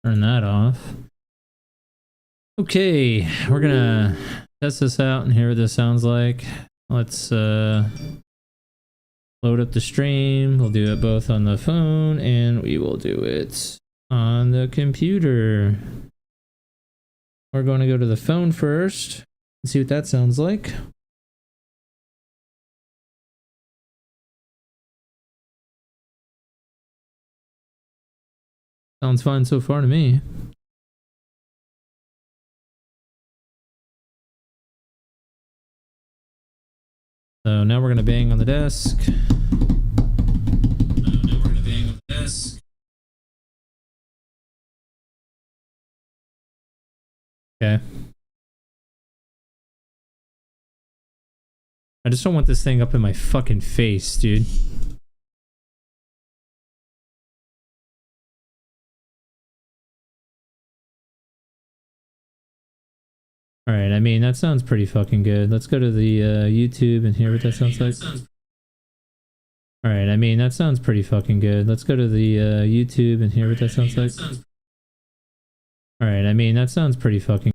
Turn that off. Okay, we're gonna test this out and hear what this sounds like. Let's load up the stream. We'll do it both on the phone and we will do it on the computer. We're going to go to the phone first and see what that sounds like. Sounds fine so far to me. So now we're going to bang on the desk. Okay. I just don't want this thing up in my fucking face, dude. Alright, I mean, that sounds pretty fucking good. Let's go to the YouTube and hear what that sounds like. Alright, I mean, that sounds pretty fucking good. Let's go to the YouTube and hear what that sounds like. Alright, I mean, that sounds pretty fucking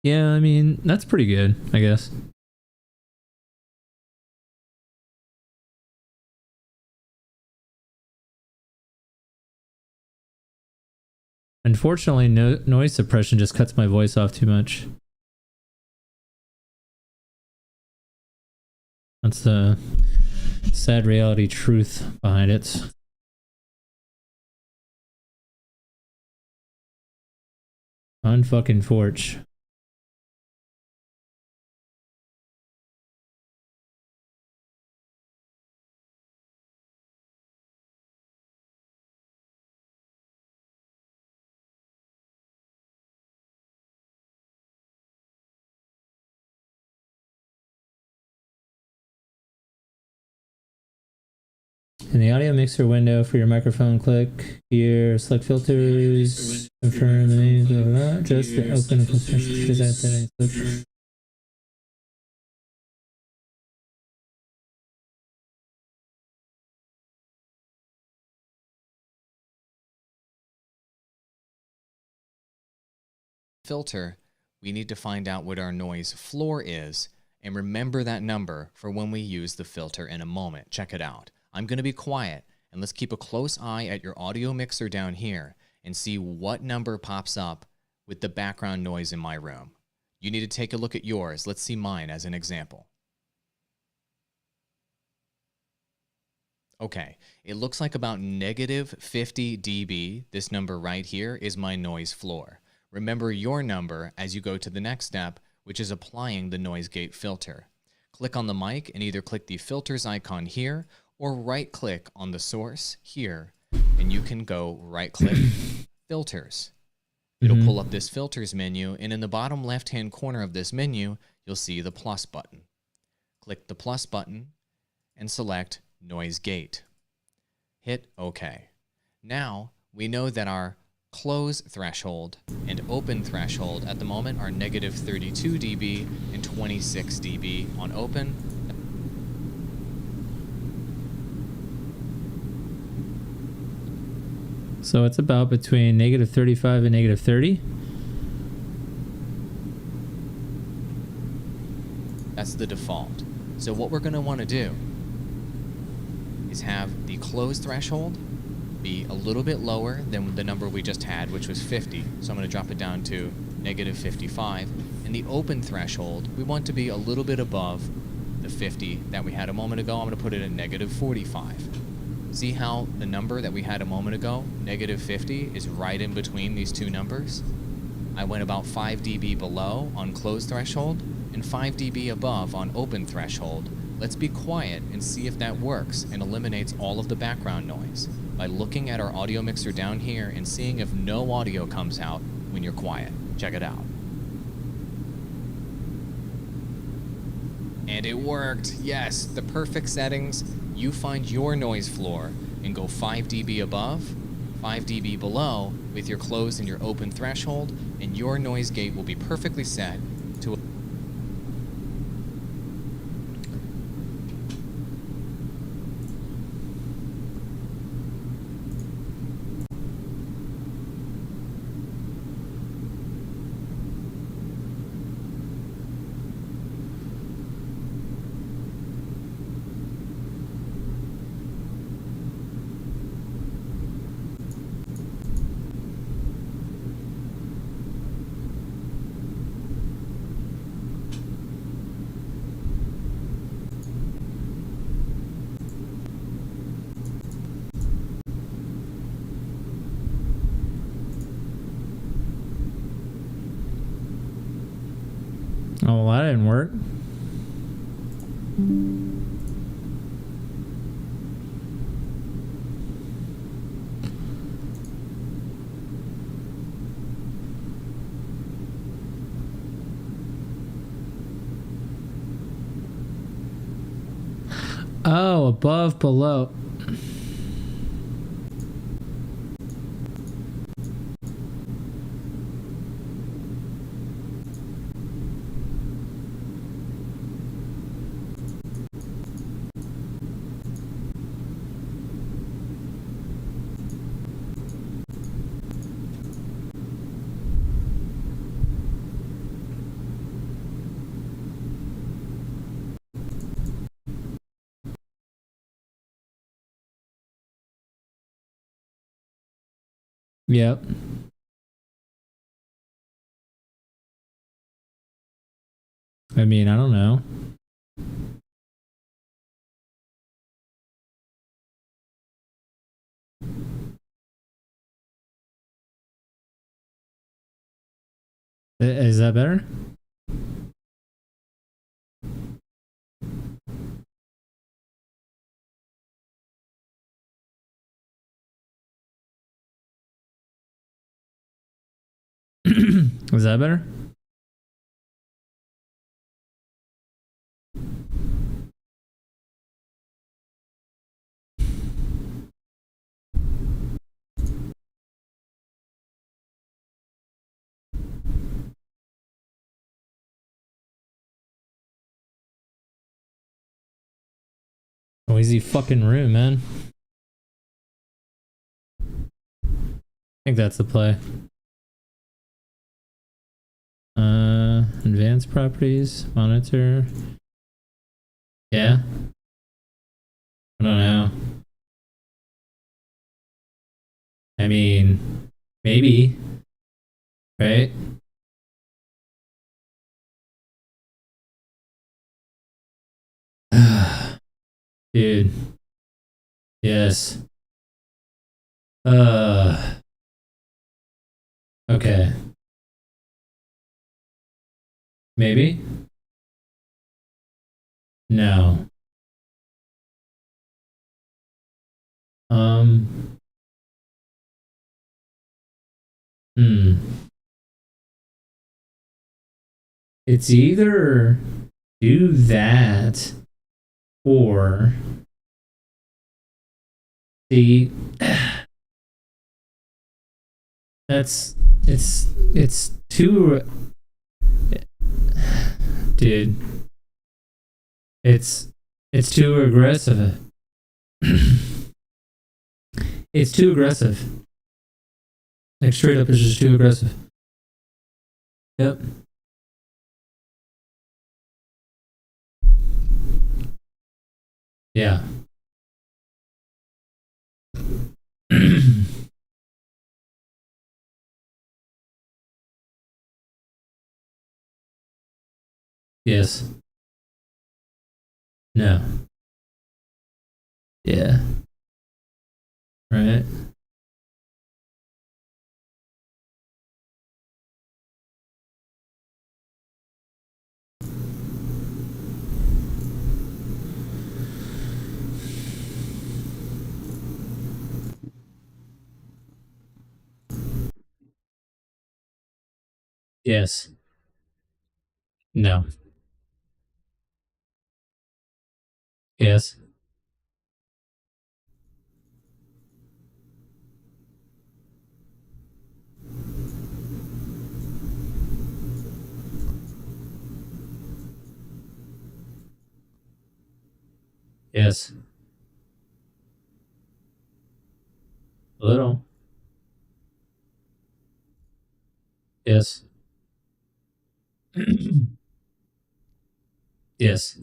Yeah, I mean, that's pretty good, I guess. Unfortunately, noise suppression just cuts my voice off too much. That's the sad reality truth behind it. Unfucking forge. In the audio mixer window for your microphone, click here, select filters, confirm the name, blah, blah, blah, just to open a filter, we need to find out what our noise floor is and remember that number for when we use the filter in a moment. Check it out. I'm going to be quiet and let's keep a close eye at your audio mixer down here and see what number pops up with the background noise in my room. You need to take a look at yours. Let's see mine as an example. Okay, it looks like about negative 50 dB. This number right here is my noise floor. Remember your number as you go to the next step, which is applying the noise gate filter. Click on the mic and either click the filters icon here or right click on the source here, and you can go right click filters. It'll pull up this filters menu, and in the bottom left hand corner of this menu, you'll see the plus button. Click the plus button and select noise gate. Hit OK. Now we know that our close threshold and open threshold at the moment are negative 32 dB and 26 dB on open. So it's about between negative 35 and negative 30. That's the default. So what we're going to want to do is have the close threshold be a little bit lower than the number we just had, which was 50. So I'm going to drop it down to negative 55. And the open threshold, we want to be a little bit above the 50 that we had a moment ago. I'm going to put it at negative 45. See how the number that we had a moment ago, negative 50, is right in between these two numbers? I went about 5 dB below on closed threshold and 5 dB above on open threshold. Let's be quiet and see if that works and eliminates all of the background noise by looking at our audio mixer down here and seeing if no audio comes out when you're quiet. Check it out. And it worked. Yes, the perfect settings. You find your noise floor and go 5 dB above, 5 dB below with your closed and your open threshold, and your noise gate will be perfectly set to Oh, well, that didn't work. Oh, above, below. Yep. I mean, I don't know. Is that better? Is that better? Noisy fucking room, man. I think that's the play. Advanced properties, monitor. Yeah. I don't know. I mean, maybe. Right? Dude. Yes. Okay. Maybe? No. Um. Hmm. It's either do that or see. That's it's too, dude. It's too aggressive. It's too aggressive. Like straight up, it's just too aggressive. Yep. Yeah. Yes. No. Yeah. Right. Yes. No. Yes. Yes. A little. Yes. Yes.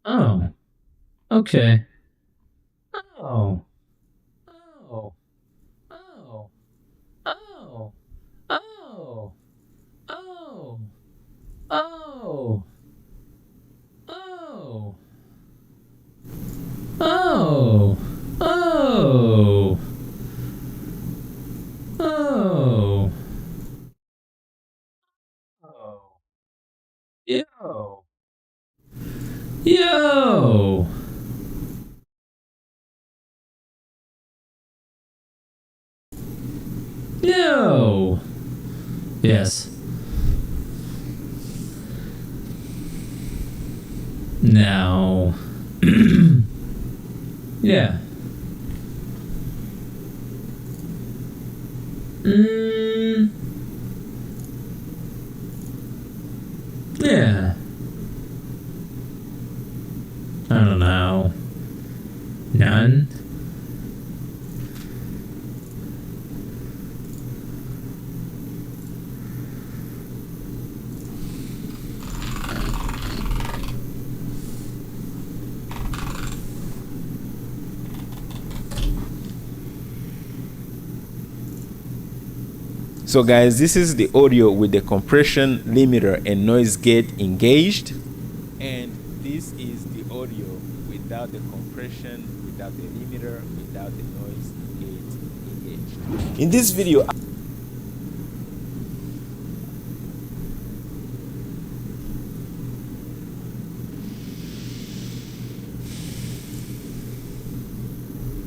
Oh. Okay. Oh. Oh. Oh. Oh. Oh. Oh. Oh. Oh. Oh. Oh. Oh. Oh. Yo. Yo. Yo. Yes. Now. Yeah. Mm. Yeah. I don't know. None? So guys, this is the audio with the compression limiter and noise gate engaged, and this is the audio without the compression, without the limiter, without the noise gate engaged. In this video,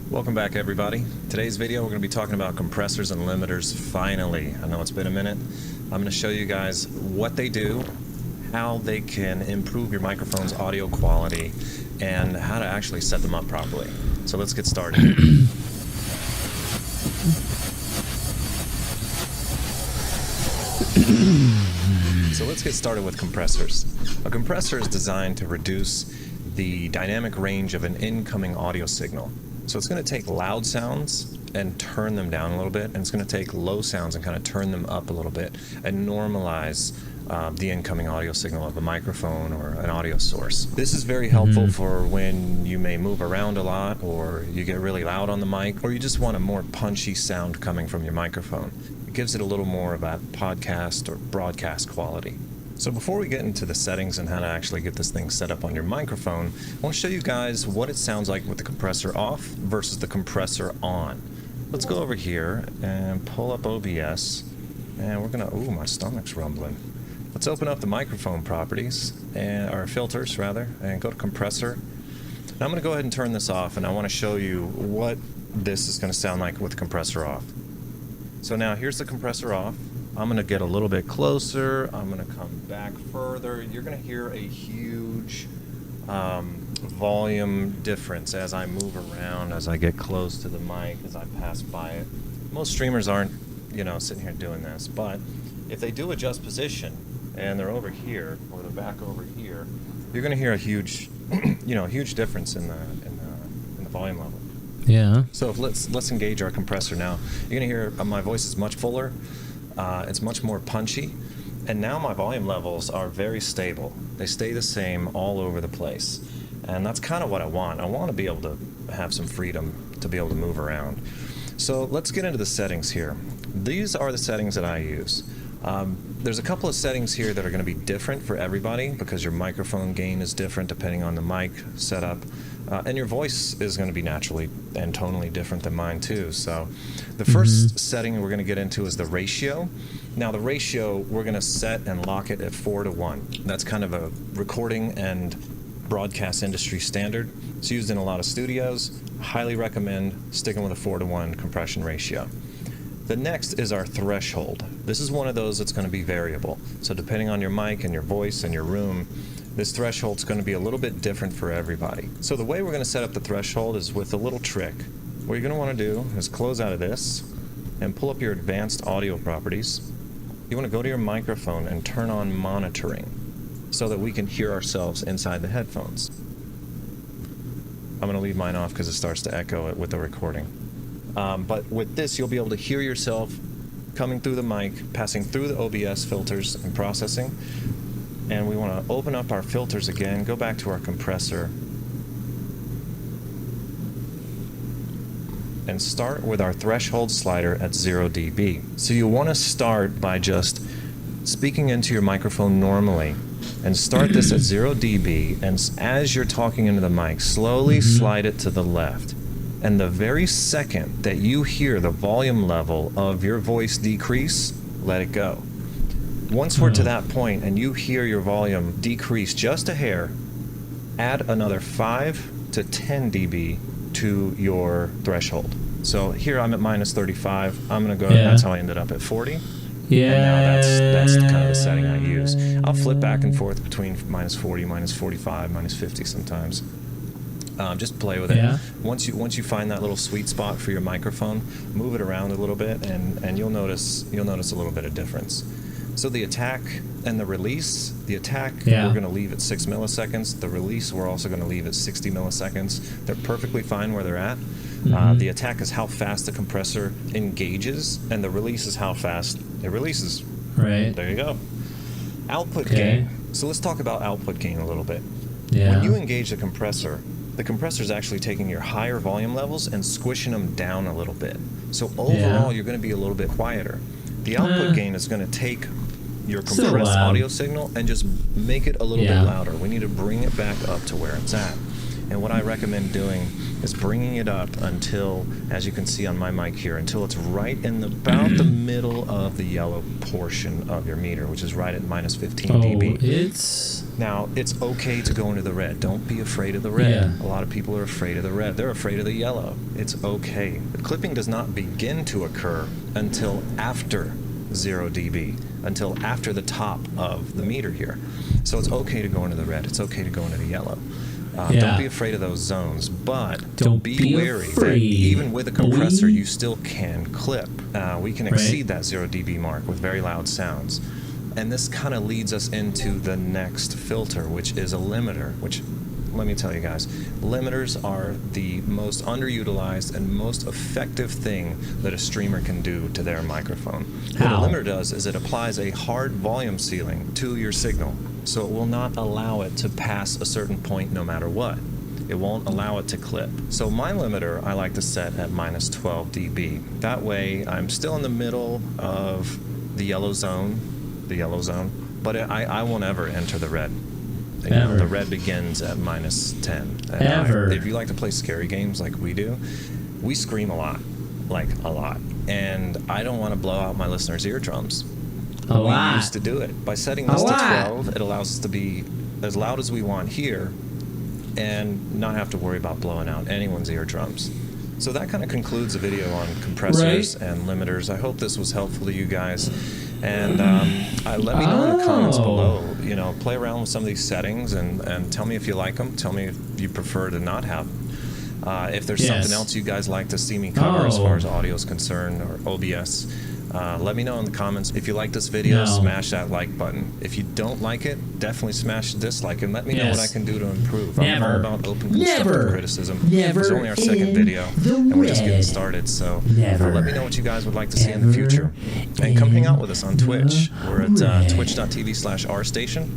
Welcome back, everybody. Today's video we're going to be talking about compressors and limiters. Finally, I know it's been a minute. I'm going to show you guys what they do, how they can improve your microphone's audio quality, and how to actually set them up properly. So let's get started. So let's get started with compressors. A compressor is designed to reduce the dynamic range of an incoming audio signal. So it's going to take loud sounds and turn them down a little bit, and it's going to take low sounds and kind of turn them up a little bit and normalize the incoming audio signal of a microphone or an audio source. This is very helpful for when you may move around a lot, or you get really loud on the mic, or you just want a more punchy sound coming from your microphone. It gives it a little more of that podcast or broadcast quality. So before we get into the settings and how to actually get this thing set up on your microphone, I want to show you guys what it sounds like with the compressor off versus the compressor on. Let's go over here and pull up OBS, and we're gonna, ooh, my stomach's rumbling. Let's open up the microphone properties, or filters rather, and go to compressor. Now I'm gonna go ahead and turn this off, and I want to show you what this is gonna sound like with the compressor off. So now here's the compressor off. I'm going to get a little bit closer. I'm going to come back further. You're going to hear a huge volume difference as I move around, as I get close to the mic, as I pass by it. Most streamers aren't, you know, sitting here doing this, but if they do adjust position and they're over here or they're back over here, you're going to hear a huge, you know, huge difference in the volume level. Yeah. So let's engage our compressor now. You're going to hear my voice is much fuller. It's much more punchy, and now my volume levels are very stable. They stay the same all over the place, and that's kind of what I want. I want to be able to have some freedom to be able to move around. So let's get into the settings here. These are the settings that I use. There's a couple of settings here that are going to be different for everybody because your microphone gain is different depending on the mic setup. And your voice is going to be naturally and tonally different than mine too. So the first setting we're going to get into is the ratio. Now the ratio, we're going to set and lock it at 4:1. That's kind of a recording and broadcast industry standard. It's used in a lot of studios. Highly recommend sticking with a 4:1 compression ratio. The next is our threshold. This is one of those that's going to be variable. So depending on your mic and your voice and your room, this threshold's going to be a little bit different for everybody. So the way we're going to set up the threshold is with a little trick. What you're going to want to do is close out of this and pull up your advanced audio properties. You want to go to your microphone and turn on monitoring so that we can hear ourselves inside the headphones. I'm going to leave mine off because it starts to echo it with the recording. But with this, you'll be able to hear yourself coming through the mic, passing through the OBS filters and processing. And we want to open up our filters again, go back to our compressor, and start with our threshold slider at 0 dB. So you want to start by just speaking into your microphone normally, and start this at 0 dB, and as you're talking into the mic, slowly slide it to the left. And the very second that you hear the volume level of your voice decrease, let it go. Once we're to that point and you hear your volume decrease just a hair, add another 5 to 10 dB to your threshold. So here I'm at minus 35. I'm going to go, that's how I ended up at 40. Yeah. And now that's kind of the setting I use. I'll flip back and forth between minus 40, minus 45, minus 50 sometimes. Just play with it. Yeah. Once you find that little sweet spot for your microphone, move it around a little bit, and you'll notice a little bit of difference. So the attack and the release, the attack we're going to leave at 6 milliseconds. The release we're also going to leave at 60 milliseconds. They're perfectly fine where they're at. The attack is how fast the compressor engages, and the release is how fast it releases. Right. There you go. Output gain. So let's talk about output gain a little bit. Yeah. When you engage the compressor is actually taking your higher volume levels and squishing them down a little bit. So overall, you're going to be a little bit quieter. The output gain is going to take your compressed audio signal and just make it a little bit louder. We need to bring it back up to where it's at. And what I recommend doing is bringing it up until, as you can see on my mic here, until it's right in about the middle of the yellow portion of your meter, which is right at minus 15 dB. Now, it's okay to go into the red. Don't be afraid of the red. A lot of people are afraid of the red. They're afraid of the yellow. It's okay. The clipping does not begin to occur until after 0 dB, until after the top of the meter here. So it's okay to go into the red. It's okay to go into the yellow. Don't be afraid of those zones, but don't be wary that even with a compressor, you still can clip. We can exceed that 0 dB mark with very loud sounds. And this kind of leads us into the next filter, which is a limiter, which, let me tell you guys, limiters are the most underutilized and most effective thing that a streamer can do to their microphone. What a limiter does is it applies a hard volume ceiling to your signal, so it will not allow it to pass a certain point no matter what. It won't allow it to clip. So my limiter I like to set at minus 12 dB. That way I'm still in the middle of the yellow zone, but I won't ever enter the red. You know, the red begins at minus 10. And if you like to play scary games like we do, we scream a lot, like a lot. And I don't want to blow out my listeners' eardrums. We used to do it. By setting this to 12, it allows us to be as loud as we want here and not have to worry about blowing out anyone's eardrums. So that kind of concludes the video on compressors and limiters. I hope this was helpful to you guys. And let me know in the comments below, you know, play around with some of these settings and tell me if you like them. Tell me if you prefer to not have them. If there's something else you guys like to see me cover as far as audio is concerned, or OBS, let me know in the comments. If you like this video, smash that like button. If you don't like it, definitely smash the dislike and let me know what I can do to improve. I'm all about open constructive criticism. It's only our second video and we're just getting started, so let me know what you guys would like to see in the future. And come hang out with us on Twitch. We're at twitch.tv/rstation.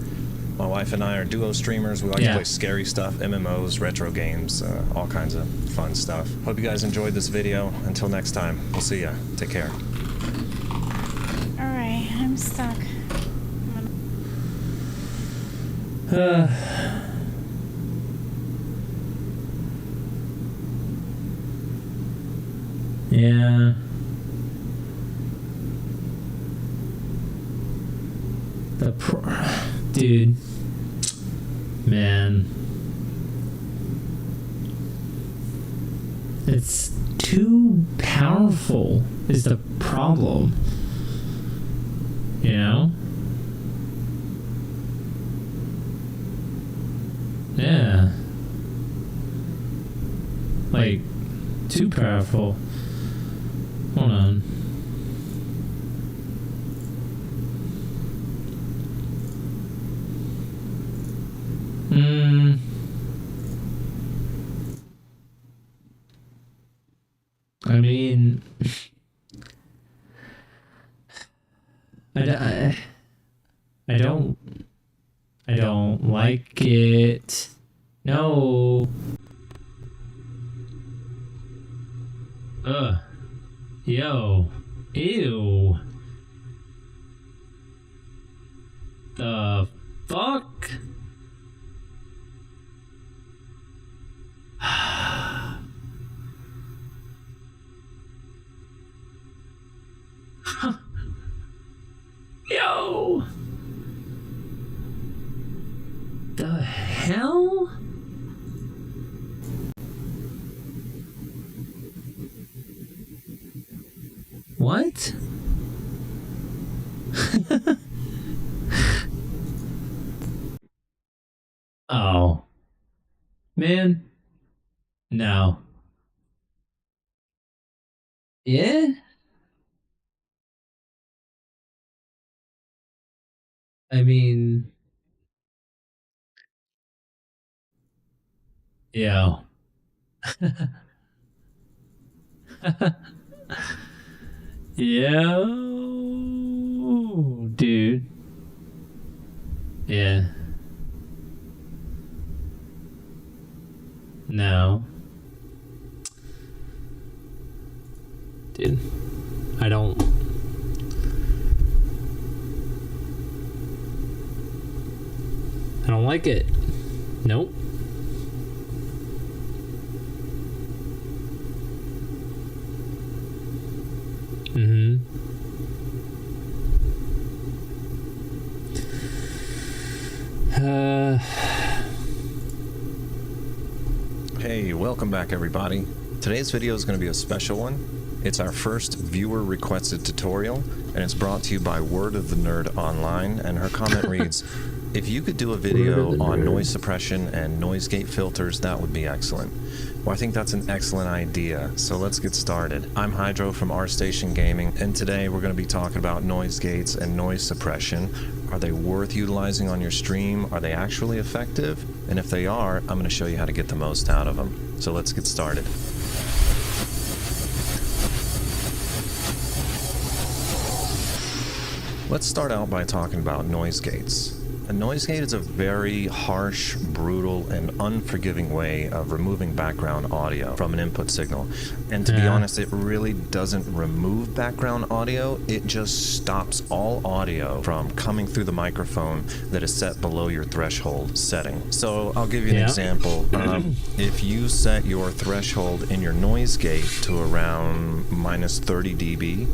My wife and I are duo streamers. We like to play scary stuff, MMOs, retro games, all kinds of fun stuff. Hope you guys enjoyed this video. Until next time, we'll see ya. Take care. Alright, I'm stuck. Yeah. Dude. Man. It's too powerful is the problem. You know? Yeah. Like, too powerful. Hold on. I mean, I don't like it. No. Ugh. Yo. Ew. The fuck? Yo. The hell? What? Oh. Man. No. Yeah? I mean, yeah. Yeah, dude. Yeah. No. Dude. I don't like it. Nope. Hey, welcome back everybody. Today's video is going to be a special one. It's our first viewer requested tutorial, and it's brought to you by Word of the Nerd Online, and her comment reads, if you could do a video on noise suppression and noise gate filters, that would be excellent. Well, I think that's an excellent idea, so let's get started. I'm Hydro from R Station Gaming, and today we're going to be talking about noise gates and noise suppression. Are they worth utilizing on your stream? Are they actually effective? And if they are, I'm going to show you how to get the most out of them. So let's get started. Let's start out by talking about noise gates. A noise gate is a very harsh, brutal, and unforgiving way of removing background audio from an input signal. And to be honest, it really doesn't remove background audio, it just stops all audio from coming through the microphone that is set below your threshold setting. So I'll give you an example. If you set your threshold in your noise gate to around minus 30 dB,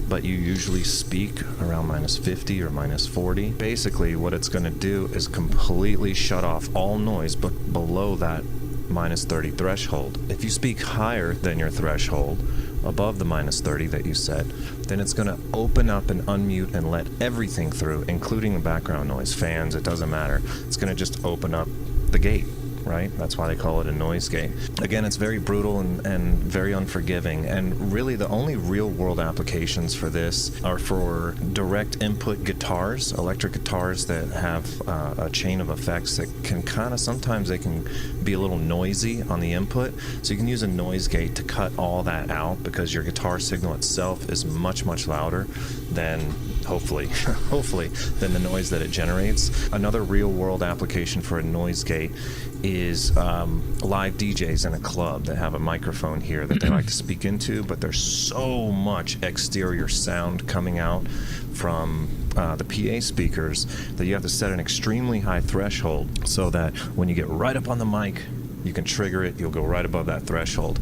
but you usually speak around minus 50 or minus 40. Basically, what it's going to do is completely shut off all noise but below that minus 30 threshold. If you speak higher than your threshold, above the minus 30 that you set, then it's going to open up and unmute and let everything through, including the background noise, fans, it doesn't matter. It's going to just open up the gate. Right? That's why they call it a noise gate. Again, it's very brutal and very unforgiving, and really the only real world applications for this are for direct input guitars, electric guitars that have a chain of effects that can sometimes they can be a little noisy on the input, so you can use a noise gate to cut all that out because your guitar signal itself is much louder than hopefully than the noise that it generates. Another real world application for a noise gate is live DJs in a club that have a microphone here that they like to speak into, but there's so much exterior sound coming out from the PA speakers that you have to set an extremely high threshold so that when you get right up on the mic, you can trigger it, you'll go right above that threshold.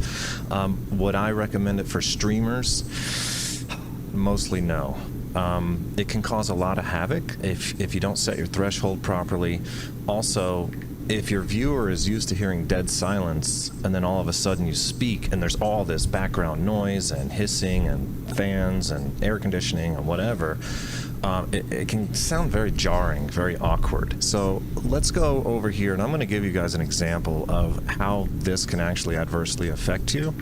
Would I recommend it for streamers? Mostly no. It can cause a lot of havoc if you don't set your threshold properly. Also, if your viewer is used to hearing dead silence and then all of a sudden you speak and there's all this background noise and hissing and fans and air conditioning and whatever, it can sound very jarring, very awkward. So let's go over here, and I'm going to give you guys an example of how this can actually adversely affect you.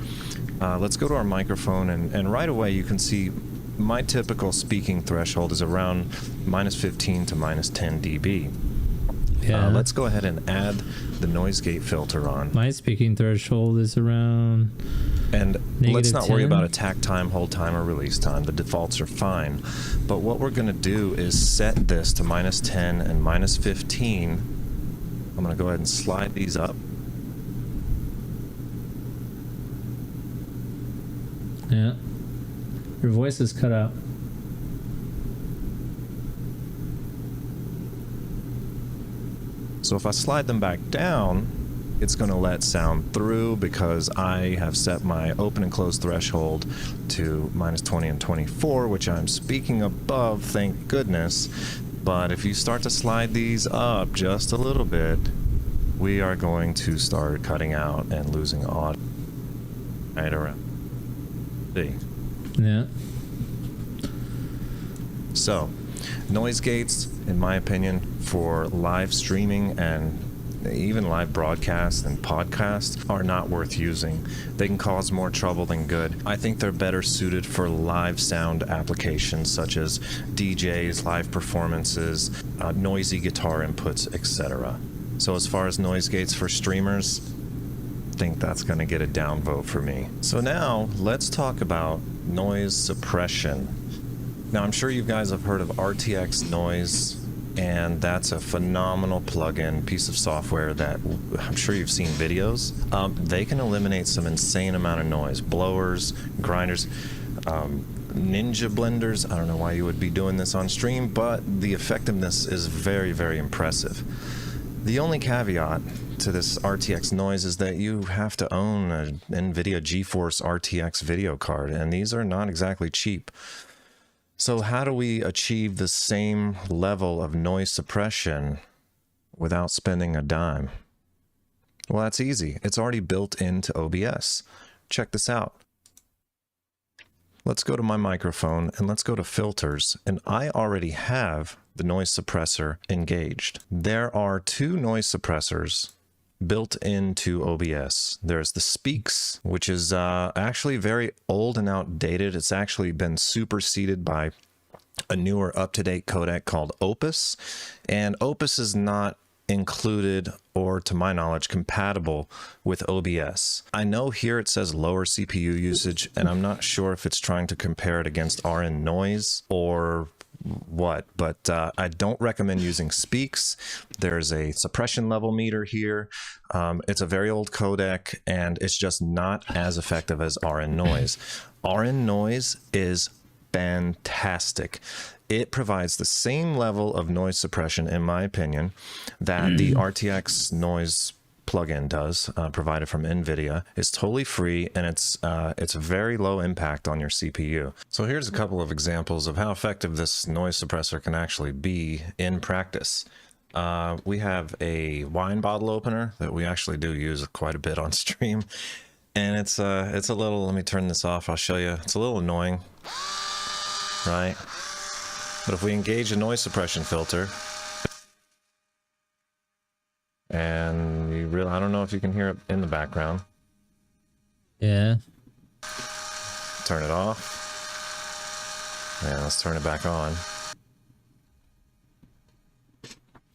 Let's go to our microphone, and right away you can see my typical speaking threshold is around -15 to -10 dB. Yeah. Let's go ahead and add the noise gate filter on. My speaking threshold is around. And let's not worry 10? about attack time, hold time, or release time. The defaults are fine. But what we're going to do is set this to -10 and -15. I'm going to go ahead and slide these up. Yeah. Your voice is cut out. So if I slide them back down, it's going to let sound through because I have set my open and close threshold to -20 and 24, which I'm speaking above, thank goodness. But if you start to slide these up just a little bit, we are going to start cutting out and losing audio right around. See? Yeah. So, noise gates, in my opinion, for live streaming and even live broadcasts and podcasts are not worth using. They can cause more trouble than good. I think they're better suited for live sound applications such as DJs, live performances, noisy guitar inputs, etc. So as far as noise gates for streamers, I think that's going to get a downvote for me. So now let's talk about noise suppression. Now I'm sure you guys have heard of RTX Noise, and that's a phenomenal plugin piece of software that I'm sure you've seen videos. They can eliminate some insane amount of noise. Blowers, grinders, ninja blenders. I don't know why you would be doing this on stream, but the effectiveness is very, very impressive. The only caveat to this RTX Noise is that you have to own an NVIDIA GeForce RTX video card, and these are not exactly cheap. So how do we achieve the same level of noise suppression without spending a dime? Well, that's easy. It's already built into OBS. Check this out. Let's go to my microphone and let's go to filters, and I already have the noise suppressor engaged. There are two noise suppressors built into OBS. There's the Speaks, which is actually very old and outdated. It's actually been superseded by a newer up-to-date codec called Opus, and Opus is not included or, to my knowledge, compatible with OBS. I know here it says lower CPU usage, and I'm not sure if it's trying to compare it against RN Noise or what, but I don't recommend using Speaks. There's a suppression level meter here. It's a very old codec, and it's just not as effective as RN Noise. RN Noise is fantastic. It provides the same level of noise suppression, in my opinion, that the RTX Noise plugin does, provided from NVIDIA. It's totally free, and it's very low impact on your CPU. So here's a couple of examples of how effective this noise suppressor can actually be in practice. We have a wine bottle opener that we actually do use quite a bit on stream, and it's a little, let me turn this off, I'll show you. It's a little annoying, right? But if we engage a noise suppression filter, and you really, I don't know if you can hear it in the background. Yeah. Turn it off. And let's turn it back on.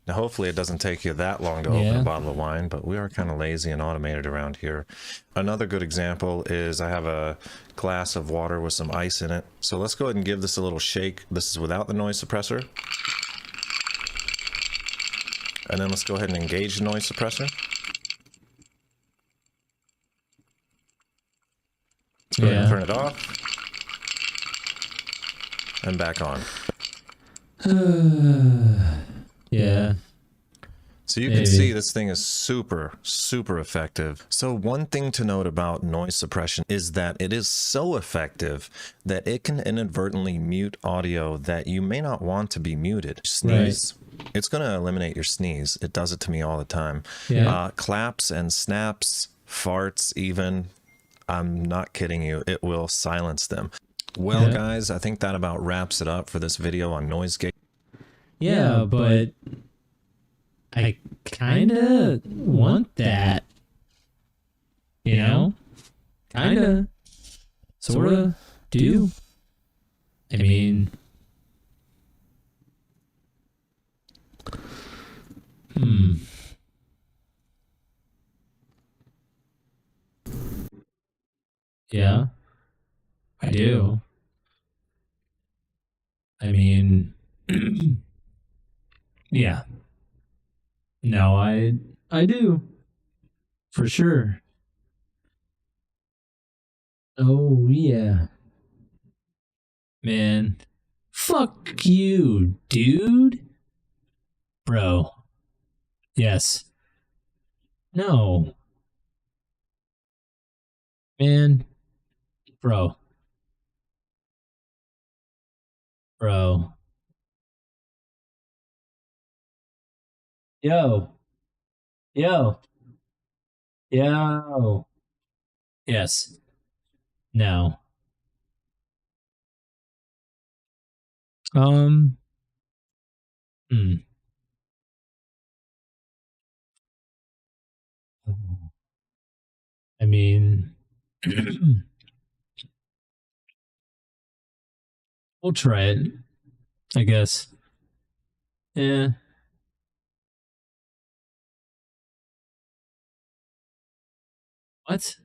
Now hopefully it doesn't take you that long to open a bottle of wine, but we are kind of lazy and automated around here. Another good example is I have a glass of water with some ice in it. So let's go ahead and give this a little shake. This is without the noise suppressor. And then let's go ahead and engage the noise suppressor. Let's go ahead and turn it off. And back on. Yeah. So you can see this thing is super, super effective. So one thing to note about noise suppression is that it is so effective that it can inadvertently mute audio that you may not want to be muted. Sneeze. Right. It's going to eliminate your sneeze. It does it to me all the time. Yeah. Claps and snaps, farts even. I'm not kidding you. It will silence them. Well, Yeah. guys, I think that about wraps it up for this video on noise gate. Yeah, but I kinda want that. You know? Kinda. Sorta. Do. I mean... Yeah. I do. I mean... yeah. No, I do. For sure. Oh, yeah. Man. Fuck you, dude. Bro. Yes. No. Man. Bro. Bro. Yo. Yo. Yo. Yes. No. Um. Hmm. I mean, we'll try it, I guess. Yeah. What?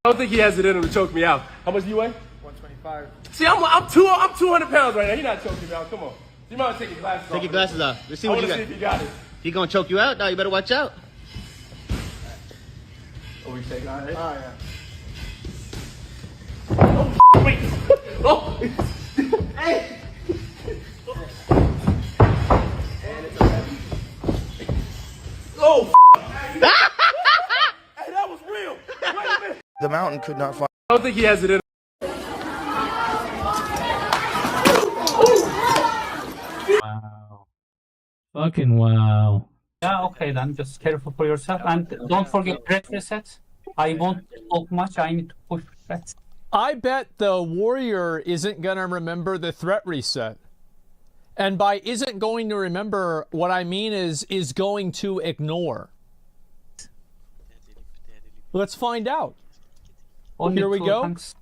I don't think he has it in him to choke me out. How much do you weigh? 125. See, I'm 200 pounds right now. You're not choking me out. Come on. You might take your glasses off. Take your glasses off. Let's see I what want you to got. see if you got it. He gonna choke you out? No, you better watch out. Oh, we take on it? Oh, yeah. Oh, wait. Oh. Hey. Oh. Hey, that was real. Wait a minute. The mountain could not find. I don't think he has it in. Wow. Fucking wow. Yeah, okay then. Just careful for yourself. And don't forget red reset. I won't talk much. I need to push red. I bet the warrior isn't going to remember the threat reset. And by isn't going to remember, what I mean is going to ignore. Let's find out. Only Here we two, go. thanks.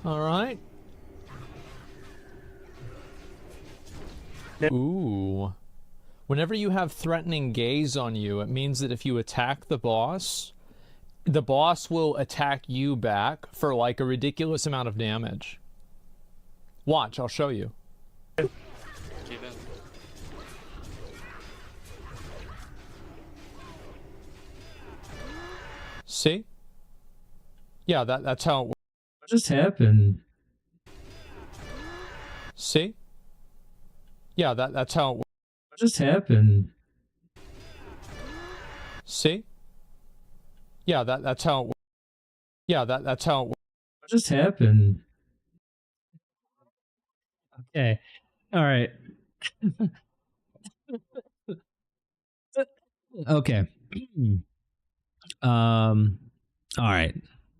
All right. Ooh. Whenever you have threatening gaze on you, it means that if you attack the boss will attack you back for like a ridiculous amount of damage. Watch, I'll show you. See? Yeah, that's how it works. What just happened? See? Yeah, that's how it works. What just happened? See? Yeah, that's how it works. Yeah, that's how it works. What just happened? Okay. All right. Okay. All right.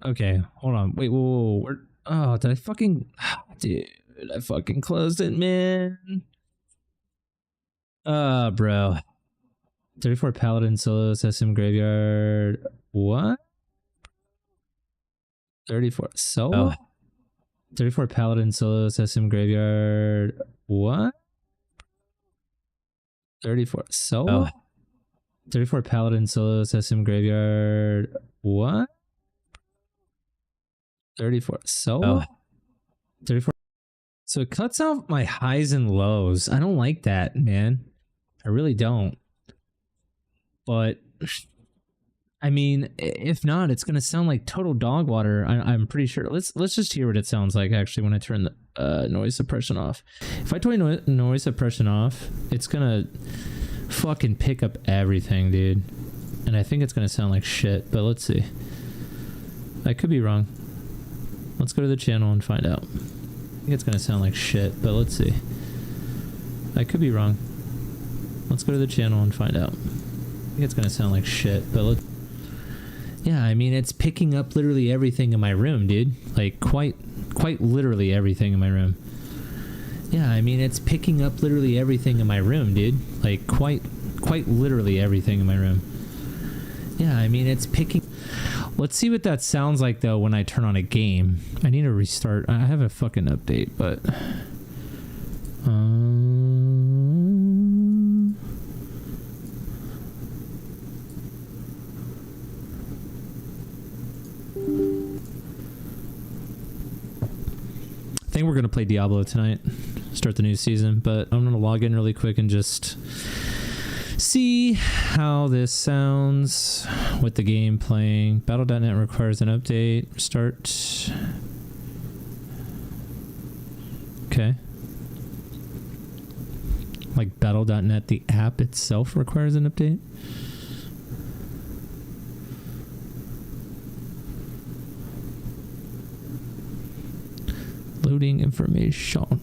Okay. Hold on. Wait. Whoa. Where? Oh, did I fucking? Dude, I fucking closed it, man. Bro. 34 Paladin solo SM graveyard. What? 34 solo. 34 Paladin solo SM graveyard. What? 34 solo. 34 Paladin solo SM graveyard. What? 34 solo. 34. So it cuts off my highs and lows. I don't like that, man. I really don't. But I mean, if not, it's gonna sound like total dog water. I'm pretty sure. Let's just hear what it sounds like actually when I turn the noise suppression off. If I turn noise suppression off, it's gonna fucking pick up everything, dude. And I think it's gonna sound like shit. But let's see. I could be wrong. Let's go to the channel and find out. I think it's gonna sound like shit, but let's see. I could be wrong. Let's go to the channel and find out. I think it's gonna sound like shit, but let's. Yeah, I mean, it's picking up literally everything in my room, dude. Like, quite literally everything in my room. Yeah, I mean, it's picking up literally everything in my room, dude. Like, quite literally everything in my room. Yeah, I mean, it's picking... Let's see what that sounds like, though, when I turn on a game. I need to restart. I have a fucking update, but... I think we're going to play Diablo tonight, start the new season, but I'm going to log in really quick and just see how this sounds with the game playing. Battle.net requires an update. Start. Okay. Like Battle.net, the app itself requires an update. Loading information. All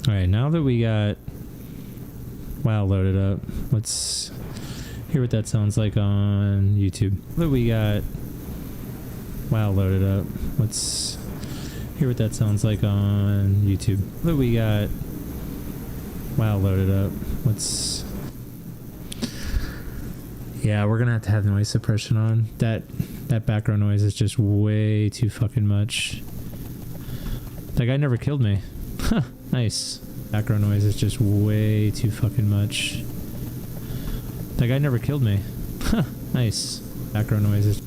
right, now that we got WoW loaded up, let's hear what that sounds like on YouTube. Now that we got WoW loaded up, let's hear what that sounds like on YouTube. Now that we got WoW loaded up, let's... Yeah, we're gonna have to have noise suppression on. That background noise is just way too fucking much. That guy never killed me. Huh, nice. Background noise is just way too fucking much. That guy never killed me. Huh, nice. Background noise is...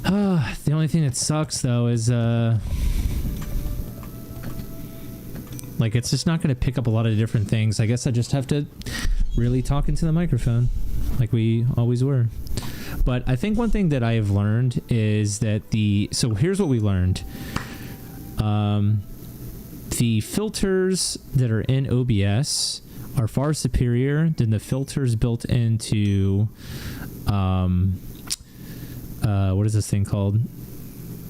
the only thing that sucks, though, is, like, it's just not going to pick up a lot of different things. I guess I just have to really talk into the microphone like we always were. But I think one thing that I have learned is that so here's what we learned. The filters that are in OBS are far superior than the filters built into, what is this thing called?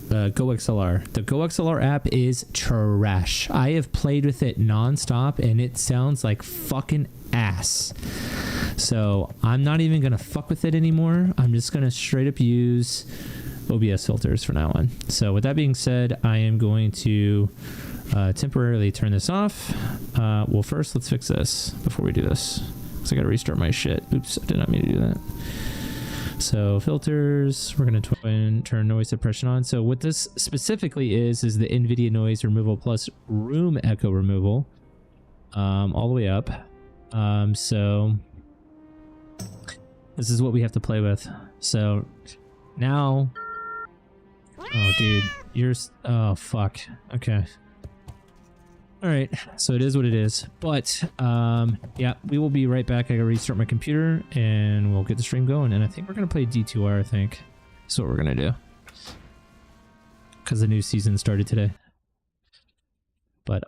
GoXLR. The GoXLR app is trash. I have played with it nonstop and it sounds like fucking ass. So I'm not even gonna fuck with it anymore. I'm just gonna straight up use OBS filters from now on. So with that being said, I am going to temporarily turn this off. Well, first let's fix this before we do this, because I gotta restart my shit. Oops, I did not mean to do that. So filters, we're going to turn noise suppression on. So what this specifically is the NVIDIA noise removal plus room echo removal, all the way up. So this is what we have to play with. So now, oh dude, oh fuck. Okay. All right, so it is what it is. But yeah, we will be right back. I gotta restart my computer and we'll get the stream going. And I think we're gonna play D2R. I think that's what we're gonna do, because the new season started today. But